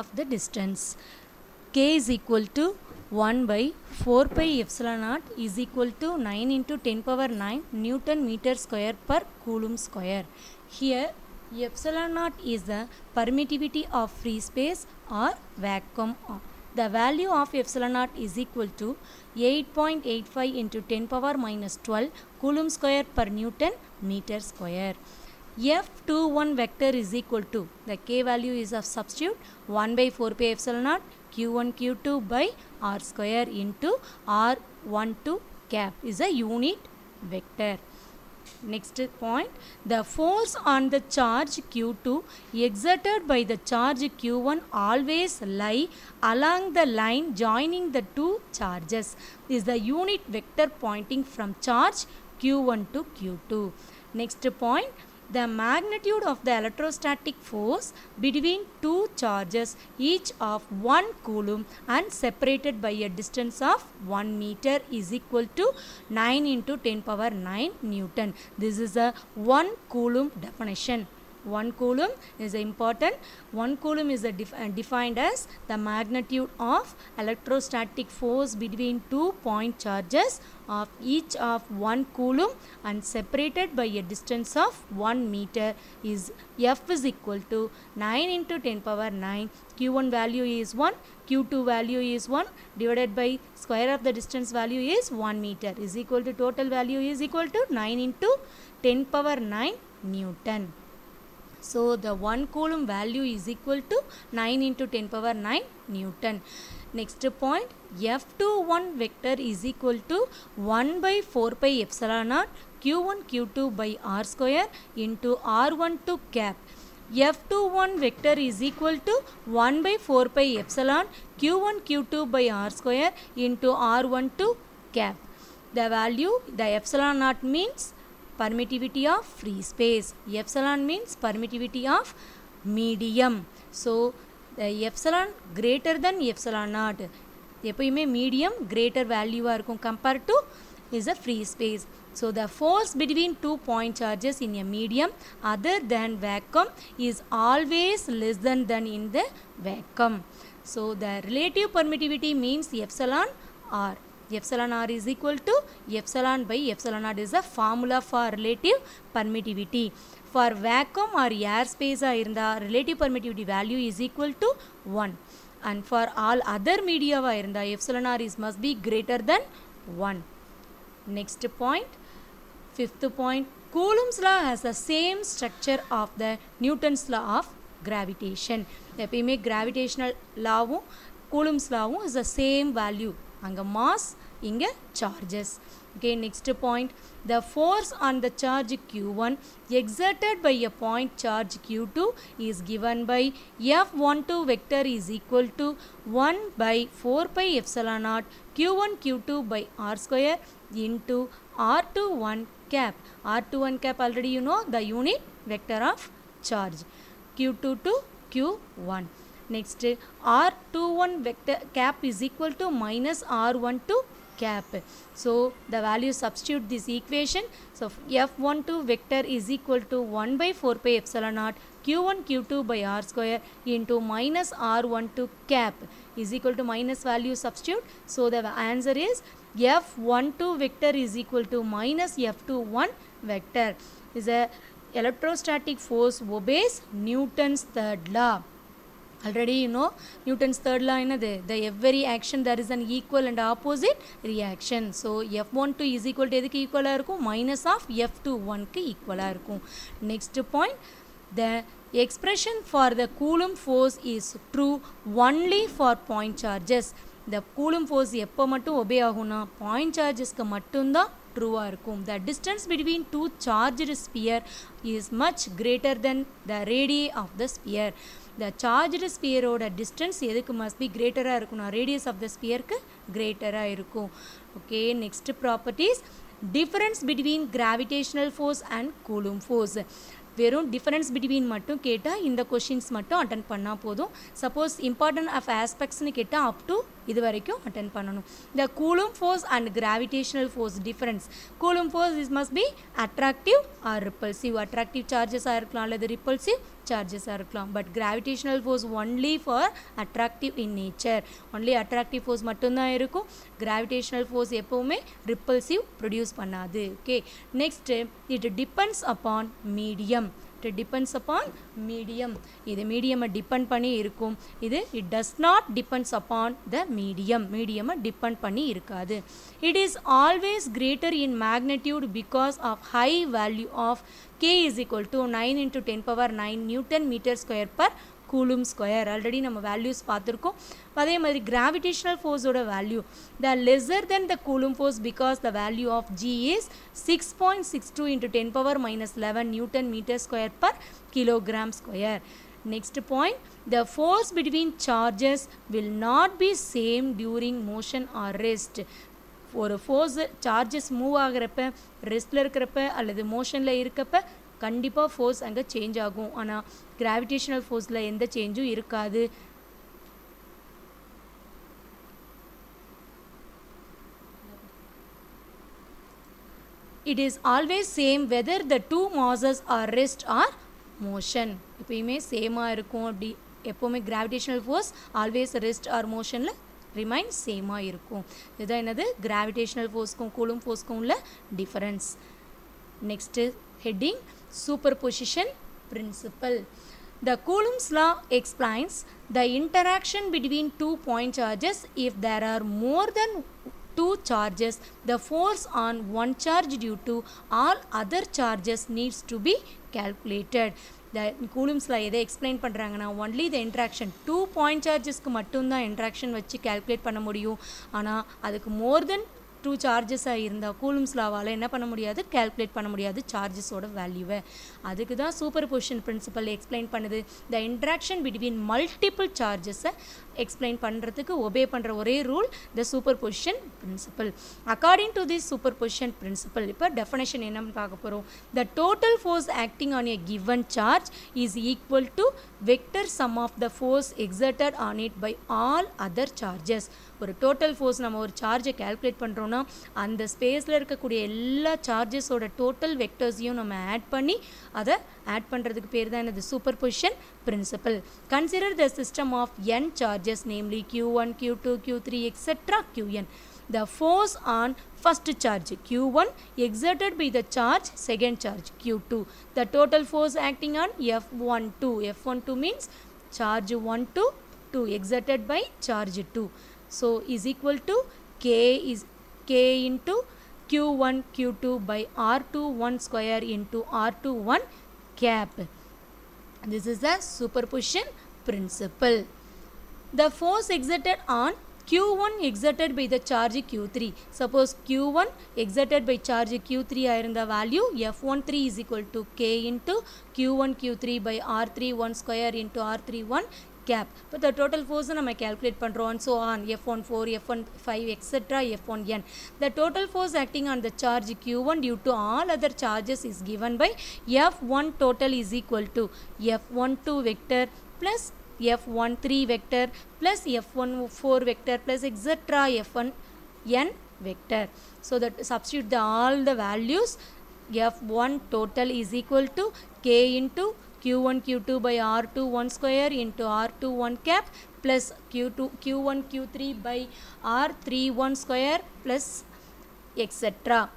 of the distance. K is equal to 1 by 4 pi epsilon naught is equal to 9 into 10 power 9 Newton meter square per Coulomb square. Here epsilon naught is the permittivity of free space or vacuum. The value of epsilon naught is equal to 8.85 into 10 power minus 12 Coulomb square per Newton meter square. F21 vector is equal to, the K value is of substitute 1 by 4 pi epsilon naught Q1 Q2 by R square into R12 cap is a unit vector. Next point, the force on the charge Q2 exerted by the charge Q1 always lie along the line joining the two charges is the unit vector pointing from charge Q1 to Q2. Next point, the magnitude of the electrostatic force between two charges each of 1 coulomb and separated by a distance of 1 meter is equal to 9 into 10 power 9 Newton. This is a 1 coulomb definition. 1 coulomb is important. 1 coulomb is defined as the magnitude of electrostatic force between 2 point charges of each of 1 coulomb and separated by a distance of 1 meter is F is equal to 9 into 10 power 9. Q1 value is 1, Q2 value is 1 divided by square of the distance value is 1 meter is equal to total value is equal to 9 into 10 power 9 Newton. So the 1 coulomb value is equal to 9 into 10 power 9 Newton. Next point, F21 vector is equal to 1 by 4 pi epsilon naught Q1 Q2 by R square into R12 cap. F21 vector is equal to 1 by 4 pi epsilon Q1 Q2 by R square into R12 cap. The value, the epsilon naught means permittivity of free space. Epsilon means permittivity of medium. So the epsilon greater than epsilon naught. எப்பயுமே medium greater value இருக்கும் compared to is a free space. So the force between 2 point charges in a medium other than vacuum is always less than in the vacuum. So the relative permittivity means epsilon R. Epsilon R is equal to epsilon by epsilon naught is a formula for relative permittivity. For vacuum or air space relative permittivity value is equal to 1. And for all other media epsilon R is must be greater than 1. Next point, fifth point, Coulomb's law has the same structure of the Newton's law of gravitation. எப்பயுமே gravitational law Coulomb's law is the same value. அங்க mass, இங்க charges. Okay, next point, the force on the charge Q1 exerted by a point charge Q2 is given by F12 vector is equal to 1 by 4 pi epsilon naught Q1 Q2 by R square into R21 cap. R21 cap already you know the unit vector of charge Q2 to Q1. Next, R21 vector cap is equal to minus R12 cap. So the value substitute this equation. So F12 vector is equal to 1 by 4 pi epsilon naught Q1 Q2 by R square into minus R12 cap is equal to minus value substitute. So the answer is F12 vector is equal to minus F21 vector. Is a electrostatic force obeys Newton's third law. Already you know Newton's third law the every action there is an equal and opposite reaction. So F12 is equal to எதுக்கு ஈக்குவலாக இருக்கும் minus of F21 க்கு ஈக்குவலாக இருக்கும். Next point, the expression for the Coulomb force is true only for point charges. The Coulomb force எப்போ மட்டும் obey ஆகும்னா point chargesக்கு மட்டும்தான் ட்ரூவாக இருக்கும். The distance between two charged sphere is much greater than the radii of the sphere. The charged sphere oda distance எதுக்கு must be greater இருக்கும்னா radius of the sphere க்கு greater இருக்கும். Okay, next properties, difference between gravitational force and Coulomb force. வெறும் difference between மட்டும் கேட்டால் இந்த questions மட்டும் attend பண்ணால் போதும். Suppose important of aspects னு கேட்டால் up to இது வரைக்கும் அட்டெண்ட் பண்ணணும். The Coulomb force and gravitational force difference. Coulomb force is must be attractive or repulsive. Attractive charges இருக்கலாம் அல்லது repulsive charges இருக்கலாம். But gravitational force only for attractive in nature. Only attractive force மட்டும்தான் இருக்கும். Gravitational force எப்பவுமே repulsive produce பண்ணாது. Okay. Next, it depends upon medium. It depends upon medium. இது medium depend பண்ணி இருக்கும். இது it does not depends upon the medium. Medium depend பண்ணி இருக்காது. It is always greater in magnitude because of high value of K is equal to 9 into 10 power 9 Newton meter square per Coulomb square. Already நம்ம values பார்த்திருக்கோம். அதே மாதிரி gravitational force ஓட value the lesser than the Coulomb force because the value of G is 6.62 into 10 power minus 11 Newton meter square per kilogram square. Next point, the force between charges will not be same during motion or rest. ஒரு force charges move ஆகிறப்ப ரெஸ்ட்டில் இருக்கிறப்ப அல்லது மோஷனில் இருக்கப்ப கண்டிப்பாக force அங்கே change ஆகும். ஆனால் gravitational ஃபோர்ஸில் எந்த சேஞ்சும் இருக்காது. It is always same whether the two masses are rest or motion. எப்பயுமே சேமாக இருக்கும். அப்படி எப்போவுமே gravitational force always rest or மோஷனில் ரிமைன் சேமாக இருக்கும். இதுதான் என்னது கிராவிடேஷனல் ஃபோர்ஸ்க்கும் கூலும் ஃபோர்ஸ்க்கும் உள்ள difference. Next heading superposition principle. The Coulomb's law explains the interaction between two point charges. If there are more than two charges, the force on one charge due to all other charges needs to be calculated. The Coulomb's law எதை explain பண்ணுறாங்கன்னா only the interaction two point chargesக்கு மட்டும்தான் interaction வச்சு calculate பண்ண முடியும். ஆனால் அதுக்கு more than two சார்ஜஸாக இருந்தால் Coulomb's லாவால் என்ன பண்ண முடியாது, கேல்குலேட் பண்ண முடியாது சார்ஜஸோட வேல்யூவை. அதுக்கு தான் சூப்பர் பொசிஷன் பிரின்சிபல் எக்ஸ்பிளைன் பண்ணுது. த இன்ட்ராக்ஷன் பிட்வீன் மல்டிபிள் சார்ஜஸை எக்ஸ்பிளைன் பண்ணுறதுக்கு ஒபே பண்ணுற ஒரே rule the superposition principle. According to this superposition principle இப்போ டெஃபினேஷன் என்னன்னு பார்க்க போகிறோம். The total force acting on a given charge is equal to vector sum of the force exerted on it by all other charges. ஒரு total force நம்ம ஒரு சார்ஜை calculate பண்ணுறோன்னா அந்த ஸ்பேஸில் இருக்கக்கூடிய எல்லா சார்ஜஸோட டோட்டல் வெக்டர்ஸையும் நம்ம ஆட் பண்ணி அதை ஆட் பண்ணுறதுக்கு பேர் தான் என்னது superposition principle. Consider the system of n charges namely q1 q2 q3 etc. qn. The force on first charge q1 exerted by the charge second charge q2. The total force acting on f12. f12 means charge 1 to 2 exerted by charge 2. So is equal to k into q1 q2 by r21 square into r21 cap. This is the superposition principle. The force exerted on q1 exerted by the charge q3. Suppose q1 exerted by charge q3 the value f13 is equal to k into q1 q3 by r31 square into r31 cap. But the total force we calculate and so on f14 f15 etc. f1n. The total force acting on the charge q1 due to all other charges is given by f1 total is equal to f12 vector plus f13 vector plus f14 vector plus etc. f1n vector. So that substitute all the values. F1 total is equal to k into q1 q2 by r21 square into r21 cap plus q1 q3 by r31 square plus etc.